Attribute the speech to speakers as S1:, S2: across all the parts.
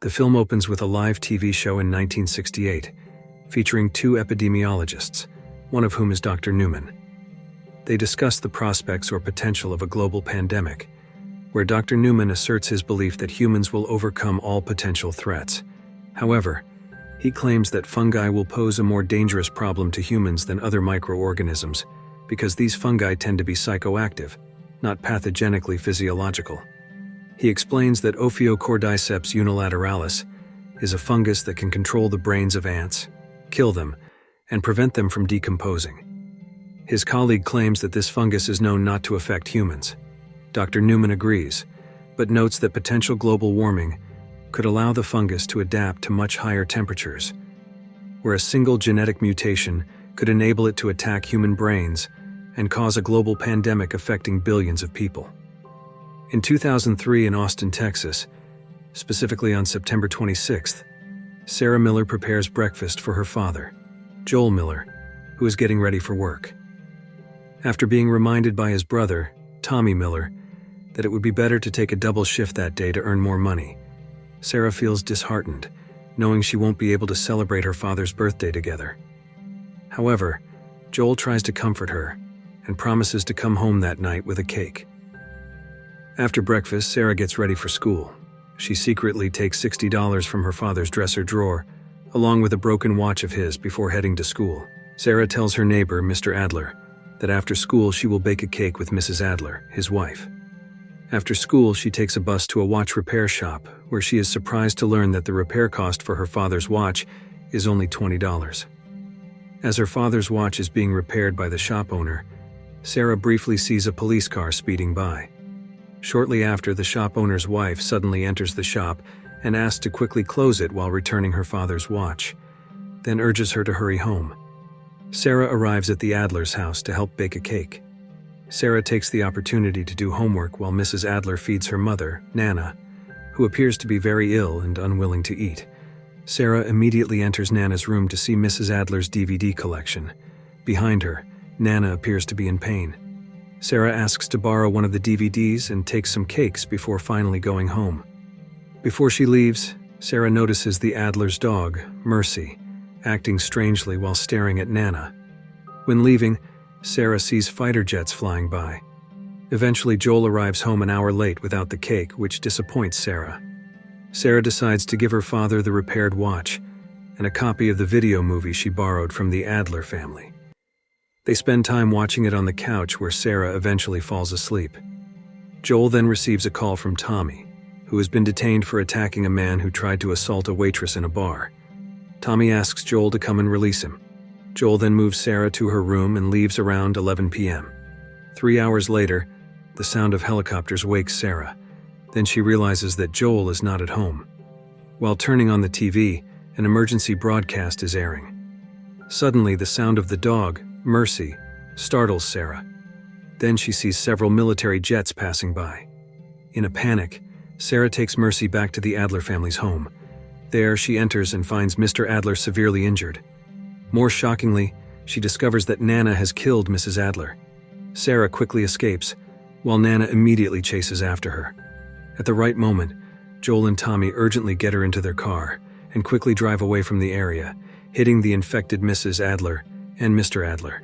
S1: The film opens with a live TV show in 1968, featuring two epidemiologists, one of whom is Dr. Newman. They discuss the prospects or potential of a global pandemic, where Dr. Newman asserts his belief that humans will overcome all potential threats. However, he claims that fungi will pose a more dangerous problem to humans than other microorganisms because these fungi tend to be psychoactive, not pathogenically physiological. He explains that Ophiocordyceps unilateralis is a fungus that can control the brains of ants, kill them, and prevent them from decomposing. His colleague claims that this fungus is known not to affect humans. Dr. Newman agrees, but notes that potential global warming could allow the fungus to adapt to much higher temperatures, where a single genetic mutation could enable it to attack human brains and cause a global pandemic affecting billions of people. In 2003 in Austin, Texas, specifically on September 26th, Sarah Miller prepares breakfast for her father, Joel Miller, who is getting ready for work. After being reminded by his brother, Tommy Miller, that it would be better to take a double shift that day to earn more money, Sarah feels disheartened, knowing she won't be able to celebrate her father's birthday together. However, Joel tries to comfort her and promises to come home that night with a cake. After breakfast, Sarah gets ready for school. She secretly takes $60 from her father's dresser drawer, along with a broken watch of his before heading to school. Sarah tells her neighbor, Mr. Adler, that after school she will bake a cake with Mrs. Adler, his wife. After school, she takes a bus to a watch repair shop, where she is surprised to learn that the repair cost for her father's watch is only $20. As her father's watch is being repaired by the shop owner, Sarah briefly sees a police car speeding by. Shortly after, the shop owner's wife suddenly enters the shop and asks to quickly close it while returning her father's watch, then urges her to hurry home. Sarah arrives at the Adler's house to help bake a cake. Sarah takes the opportunity to do homework while Mrs. Adler feeds her mother, Nana, who appears to be very ill and unwilling to eat. Sarah immediately enters Nana's room to see Mrs. Adler's DVD collection. Behind her, Nana appears to be in pain. Sarah asks to borrow one of the DVDs and takes some cakes before finally going home. Before she leaves, Sarah notices the Adler's dog, Mercy, acting strangely while staring at Nana. When leaving, Sarah sees fighter jets flying by. Eventually, Joel arrives home an hour late without the cake, which disappoints Sarah. Sarah decides to give her father the repaired watch and a copy of the video movie she borrowed from the Adler family. They spend time watching it on the couch, where Sarah eventually falls asleep. Joel then receives a call from Tommy, who has been detained for attacking a man who tried to assault a waitress in a bar. Tommy asks Joel to come and release him. Joel then moves Sarah to her room and leaves around 11 p.m. 3 hours later, the sound of helicopters wakes Sarah. Then she realizes that Joel is not at home. While turning on the TV, an emergency broadcast is airing. Suddenly, the sound of the dog, Mercy, startles Sarah. Then she sees several military jets passing by. In a panic, Sarah takes Mercy back to the Adler family's home. There, she enters and finds Mr. Adler severely injured. More shockingly, she discovers that Nana has killed Mrs. Adler. Sarah quickly escapes, while Nana immediately chases after her. At the right moment, Joel and Tommy urgently get her into their car and quickly drive away from the area, hitting the infected Mrs. Adler and Mr. Adler.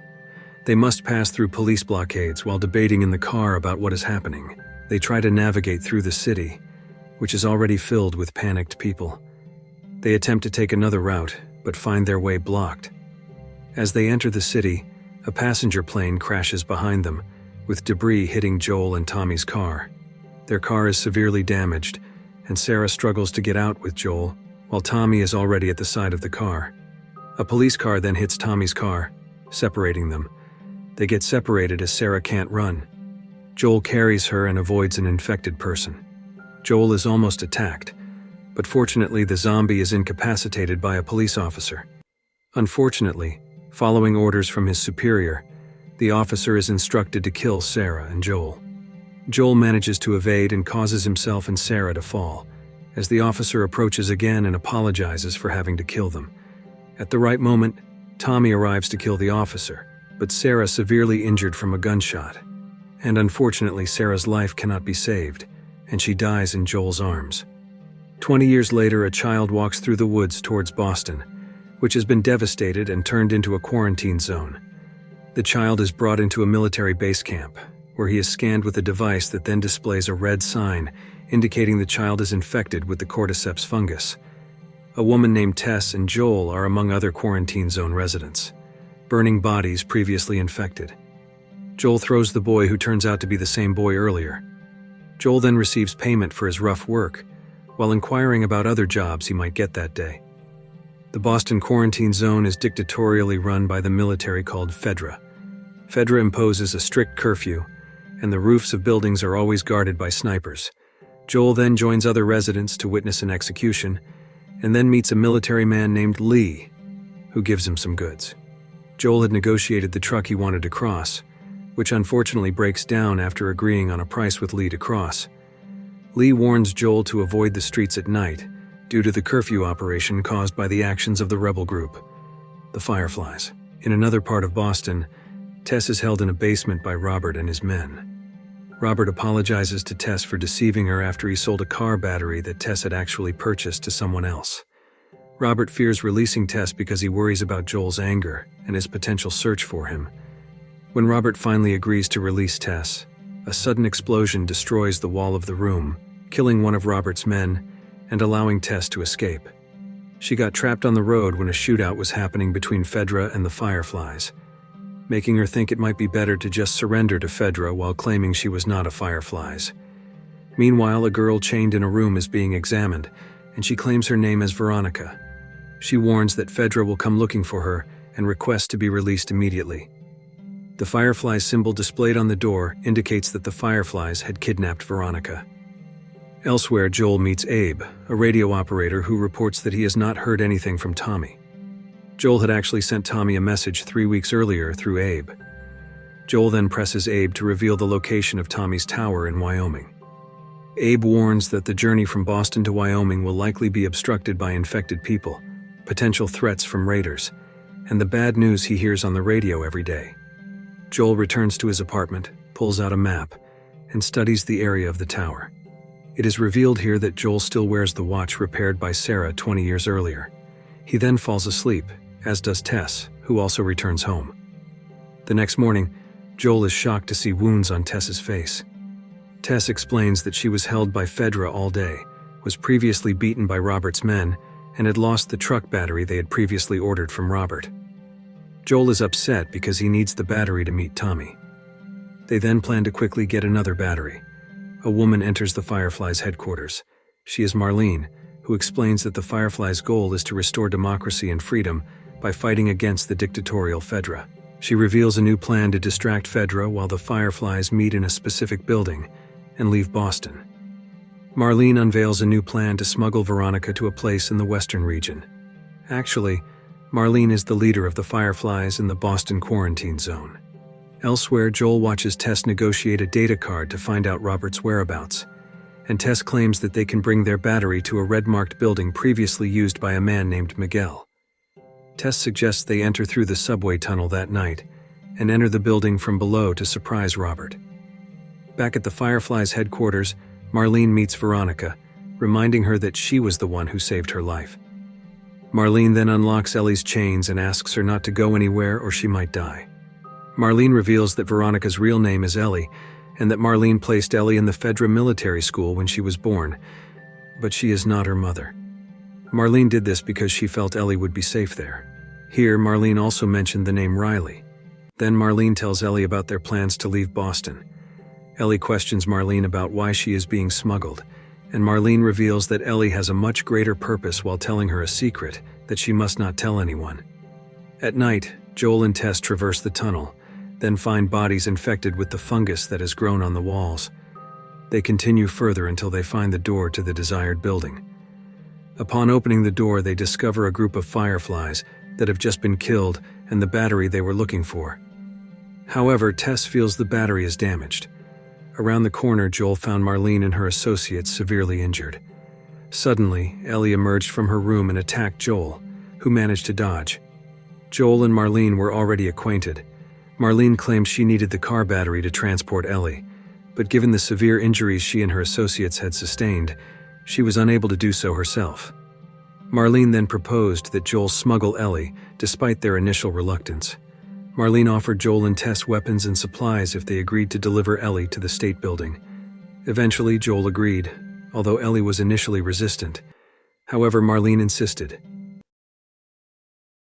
S1: They must pass through police blockades while debating in the car about what is happening. They try to navigate through the city, which is already filled with panicked people. They attempt to take another route, but find their way blocked. As they enter the city, a passenger plane crashes behind them, with debris hitting Joel and Tommy's car. Their car is severely damaged, and Sarah struggles to get out with Joel, while Tommy is already at the side of the car. A police car then hits Tommy's car, separating them. They get separated as Sarah can't run. Joel carries her and avoids an infected person. Joel is almost attacked, but fortunately the zombie is incapacitated by a police officer. Unfortunately, following orders from his superior, the officer is instructed to kill Sarah and Joel. Joel manages to evade and causes himself and Sarah to fall, as the officer approaches again and apologizes for having to kill them. At the right moment, Tommy arrives to kill the officer, but Sarah severely injured from a gunshot. And unfortunately, Sarah's life cannot be saved, and she dies in Joel's arms. 20 years later, a child walks through the woods towards Boston, which has been devastated and turned into a quarantine zone. The child is brought into a military base camp, where he is scanned with a device that then displays a red sign indicating the child is infected with the cordyceps fungus. A woman named Tess and Joel are among other quarantine zone residents, burning bodies previously infected. Joel throws the boy, who turns out to be the same boy earlier. Joel then receives payment for his rough work, while inquiring about other jobs he might get that day. The Boston quarantine zone is dictatorially run by the military called Fedra. Fedra imposes a strict curfew, and the roofs of buildings are always guarded by snipers. Joel then joins other residents to witness an execution, and then meets a military man named Lee, who gives him some goods. Joel had negotiated the truck he wanted to cross, which unfortunately breaks down after agreeing on a price with Lee to cross. Lee warns Joel to avoid the streets at night due to the curfew operation caused by the actions of the rebel group, the Fireflies. In another part of Boston, Tess is held in a basement by Robert and his men. Robert apologizes to Tess for deceiving her after he sold a car battery that Tess had actually purchased to someone else. Robert fears releasing Tess because he worries about Joel's anger and his potential search for him. When Robert finally agrees to release Tess, a sudden explosion destroys the wall of the room, killing one of Robert's men and allowing Tess to escape. She got trapped on the road when a shootout was happening between Fedra and the Fireflies, making her think it might be better to just surrender to Fedra while claiming she was not a Fireflies. Meanwhile, a girl chained in a room is being examined, and she claims her name as Veronica. She warns that Fedra will come looking for her and requests to be released immediately. The Fireflies symbol displayed on the door indicates that the Fireflies had kidnapped Veronica. Elsewhere, Joel meets Abe, a radio operator who reports that he has not heard anything from Tommy. Joel had actually sent Tommy a message 3 weeks earlier through Abe. Joel then presses Abe to reveal the location of Tommy's tower in Wyoming. Abe warns that the journey from Boston to Wyoming will likely be obstructed by infected people, potential threats from raiders, and the bad news he hears on the radio every day. Joel returns to his apartment, pulls out a map, and studies the area of the tower. It is revealed here that Joel still wears the watch repaired by Sarah 20 years earlier. He then falls asleep, as does Tess, who also returns home. The next morning, Joel is shocked to see wounds on Tess's face. Tess explains that she was held by Fedra all day, was previously beaten by Robert's men, and had lost the truck battery they had previously ordered from Robert. Joel is upset because he needs the battery to meet Tommy. They then plan to quickly get another battery. A woman enters the Fireflies' headquarters. She is Marlene, who explains that the Fireflies' goal is to restore democracy and freedom by fighting against the dictatorial Fedra. She reveals a new plan to distract Fedra while the Fireflies meet in a specific building and leave Boston. Marlene unveils a new plan to smuggle Veronica to a place in the western region. Actually, Marlene is the leader of the Fireflies in the Boston quarantine zone. Elsewhere, Joel watches Tess negotiate a data card to find out Robert's whereabouts, and Tess claims that they can bring their battery to a red-marked building previously used by a man named Miguel. Tess suggests they enter through the subway tunnel that night and enter the building from below to surprise Robert. Back at the Fireflies' headquarters, Marlene meets Veronica, reminding her that she was the one who saved her life. Marlene then unlocks Ellie's chains and asks her not to go anywhere or she might die. Marlene reveals that Veronica's real name is Ellie, and that Marlene placed Ellie in the Fedra military school when she was born, but she is not her mother. Marlene did this because she felt Ellie would be safe there. Here, Marlene also mentioned the name Riley. Then Marlene tells Ellie about their plans to leave Boston. Ellie questions Marlene about why she is being smuggled, and Marlene reveals that Ellie has a much greater purpose while telling her a secret that she must not tell anyone. At night, Joel and Tess traverse the tunnel, then find bodies infected with the fungus that has grown on the walls. They continue further until they find the door to the desired building. Upon opening the door, they discover a group of Fireflies that have just been killed and the battery they were looking for. However, Tess feels the battery is damaged. Around the corner, Joel found Marlene and her associates severely injured. Suddenly, Ellie emerged from her room and attacked Joel, who managed to dodge. Joel and Marlene were already acquainted. Marlene claimed she needed the car battery to transport Ellie, but given the severe injuries she and her associates had sustained, She was unable to do so herself. Marlene then proposed that Joel smuggle Ellie, despite their initial reluctance. Marlene offered Joel and Tess weapons and supplies if they agreed to deliver Ellie to the state building. Eventually, Joel agreed, although Ellie was initially resistant. However, Marlene insisted.